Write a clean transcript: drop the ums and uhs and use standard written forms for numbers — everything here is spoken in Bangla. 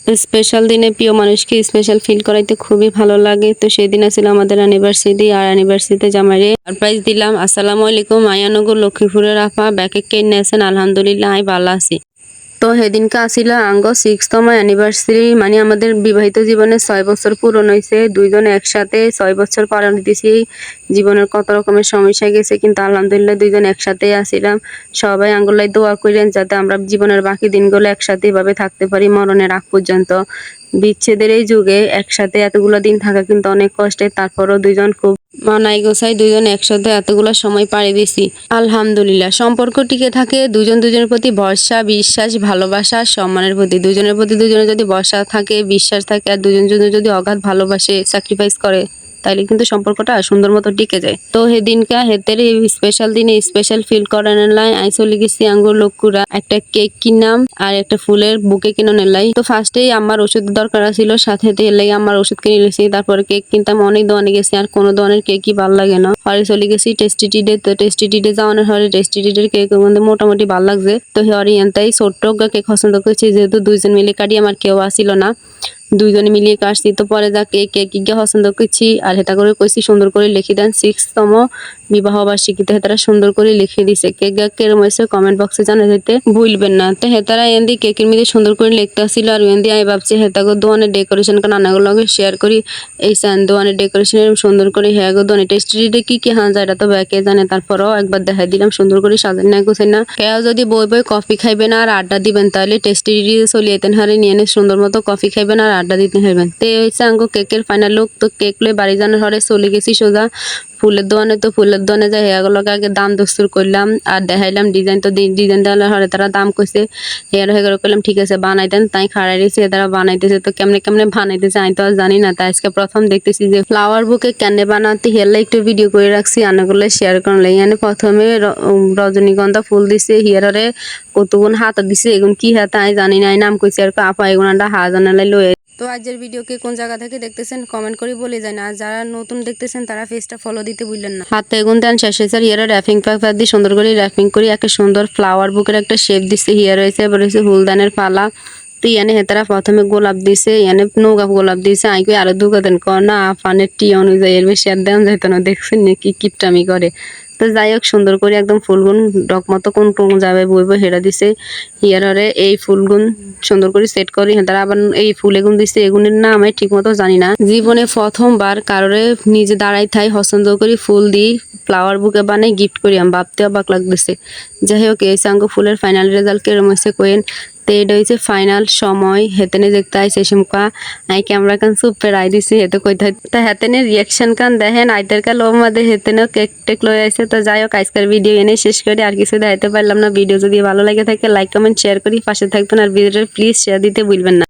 স্পেশাল দিনে প্রিয় মানুষকে স্পেশাল ফিল করাইতে খুবই ভালো লাগে। তো সেদিন ছিল আমাদের অ্যানিভার্সারি, আর অ্যানিভার্সারিতে জামাইরে সারপ্রাইজ দিলাম। আসসালামু আলাইকুম, আয়ানগর লক্ষ্মীপুরের আপা ব্যাকে কেনে আছেন? আলহামদুলিল্লাহ আমি ভালো আছি। তো সেদিনকে আসিল আঙ্গ 6তম অ্যানিভার্সারি, মানে আমাদের বিবাহিত জীবনে 6 বছর পূরণ হয়েছে। দুইজন একসাথে 6 বছর পালন দিতেছি। জীবনের কত রকমের সমস্যা গেছে, কিন্তু আলহামদুলিল্লাহ দুইজন একসাথেই আসিলাম। সবাই আঙ্গুলাই দোয়া করেন যাতে আমরা জীবনের বাকি দিনগুলো একসাথে এভাবে থাকতে পারি মরণের আগ পর্যন্ত। বিচ্ছেদের এই যুগে একসাথে এতগুলো দিন থাকা কিন্তু অনেক কষ্টের, তারপরও দুইজন খুব মানাই গোছাই দুইজন একসাথে এতগুলো সময় পাড়ি দিছি। আলহামদুলিল্লাহ সম্পর্ক টিকে থাকে দুজন দুজনের প্রতি ভরসা, বিশ্বাস, ভালোবাসা, সম্মানের প্রতি। দুজনের প্রতি দুজনের যদি ভরসা থাকে, বিশ্বাস থাকে, আর দুজন যদি অগাধ ভালোবাসে, স্যাক্রিফাইস করে, তাইলে কিন্তু সম্পর্কটা সুন্দর মতো টিকে যায়। তো সেদিনকা হেতের এই স্পেশাল দিনে স্পেশাল ফিল করানোর লাই আই চলে গেছি আঙ্গুর লোকুরা একটা কেক কিনাম আর একটা ফুলের বুকে কিনানোর লাই। তো ফার্স্টেই আমার ওষুধ দরকার ছিল, সাথে এলাই আমার ওষুধ কিনে নিয়েছি। তারপরে কেক কিনতাম, অনেক দোকানে গেছি, আর কোনো দোকানের কেকই ভালো লাগে না। হরে চলে গেছি টেস্টি টিডে। তো টেস্টি টিডে যাওয়ানোর হরে টেস্টি টিডের কেক মোটামুটি ভালো লাগছে। তো হরে এনতাই ছোট্ট কেক পছন্দ করছি, যেহেতু দুইজন মিলে কাটি আমার কেউ আসিল না, দুইজনে মিলিয়ে কাটছি। তো পরে যা কেক গিয়ে পছন্দ করছি, আর হেতা করে কইছি সুন্দর করে লিখে দেন 6তম বিবাহ বার্ষিকীতে। হেতারা সুন্দর করে লিখে দিছে। কেক কেরম হয়েছে কমেন্ট বক্সে জানা যেতে ভুলবেন না। তো হেতারা এন্দি কেকের মধ্যে সুন্দর করে লিখতে আসছিল, আর এন্দি আমি ভাবছি হেতাগো দোয়ানের ডেকোরেশন নানাগুলো শেয়ার করি। এই সান দোয়ানের ডেকোরেশন সুন্দর করে হেগো দোয়ানের টেস্টিতে কি হান যায় এটা তো ব্যাকে জানে। তারপরও একবার দেখাই দিলাম সুন্দর করে সাজান না গোছাই না। কেউ যদি বই কফি খাইবেন আর আড্ডা দিবেন, তাহলে টেস্টি চলে যেতেন হারে নিয়ে সুন্দর মতো কফি খাইবেন আর আড্ডা দিতে হইবেন। তো এই হচ্ছে আঙ্গো কেকের ফাইনাল লুক। তো কেক লয়ে বাড়ি জানার হরে চলে গেছি সোজা ফুলের দোকানে। তো ফুলের দোকানে যাই হেগুলোকে আগে দাম দস্তুর করলাম আর দেখাইলাম ডিজাইন। তো ডিজাইন দেওয়ার হরে তারা দাম কইছে, হেগুলো করলাম ঠিক আছে বানাই দেন। তাই খাড়াই রয়েছে, তারা বানাইতেছে। তো কেমনে কেমনে বানাইতেছে আমি তো আর জানি না, তাই আজকে প্রথম দেখতেছি যে ফ্লাওয়ার বুকে কেনে বানাতে। হেলে একটু ভিডিও করে রাখছি, আনাগুলো শেয়ার করলে। এখানে প্রথমে রজনীগন্ধা ফুল দিছে, হিয়ারে কতগুণ হাতা দিছে, এগুন কি হাতা আমি জানি না, নাম কইছে আর আপা এগুনটা হাজানালাই লয়ে। তো আজকের ভিডিওকে কোন জায়গা থেকে দেখতেছেন কমেন্ট করে বলে যায় না, আর যারা নতুন দেখতেছেন তারা পেজটা ফলো দিতে ভুললেন না। হাতে এগুন দেন শেষ হয়েছে, আর হিয়ারে র্যাপিং পেপার দিয়ে সুন্দর করে র্যাপিং করি একটা সুন্দর ফ্লাওয়ার বুকের একটা শেপ দিচ্ছে। হিয়ার হয়েছে, এবার হয়েছে ফুলদানের পালা। তো ইয়ানে হেতারা প্রথমে গোলাপ দিছে, ইয়ানে নৌকা গোলাপ দিছে। আই কই আরো দুগা দেন কর না আফানের টি অনুযায়ী এর বেশি আর দেন যাইতো না, দেখছেন নাকি কিপটামি করে। তো যাই হোক সুন্দর করে একদম ফুলগুন ডকমতো কোন কোন যাবে বইব হেরা দিছে। হিয়ারে এই ফুলগুন সুন্দর করে সেট করি। তারা আবার এই ফুল এগুন দিছে, এগুনের নাম আমি ঠিক মতো জানি না। জীবনে প্রথমবার কারোরে নিজে দাঁড়াই থাই পছন্দ করি ফুল দিই ফ্লাওয়ার বুকে বানাই গিফট করি, আমি ভাবতে অবাক লাগতেছে। যাই হোক এই সাঙ্গ ফুলের ফাইনাল রেজাল্ট কেরম হয়েছে কোয়েন। তো এটা হচ্ছে ফাইনাল সময় হেতেনে দেখতে আইসে সুমকা আই ক্যামেরা কান সুপে রাই দিছি হেতে কইতে। তা হেতেনে রিয়াকশন কান দেখেন আইতের কাল ও মধ্যে হেতেনেও কেক টেক লয়ে আইসে। তো যাই হোক আজকের ভিডিও এনে শেষ করি, আর কিছু দেখাইতে পারলাম না। ভিডিও যদি ভালো লাগে থাকে লাইক কমেন্ট শেয়ার করি পাশে থাকবেন, আর ভিডিওটা প্লিজ শেয়ার দিতে ভুলবেন না।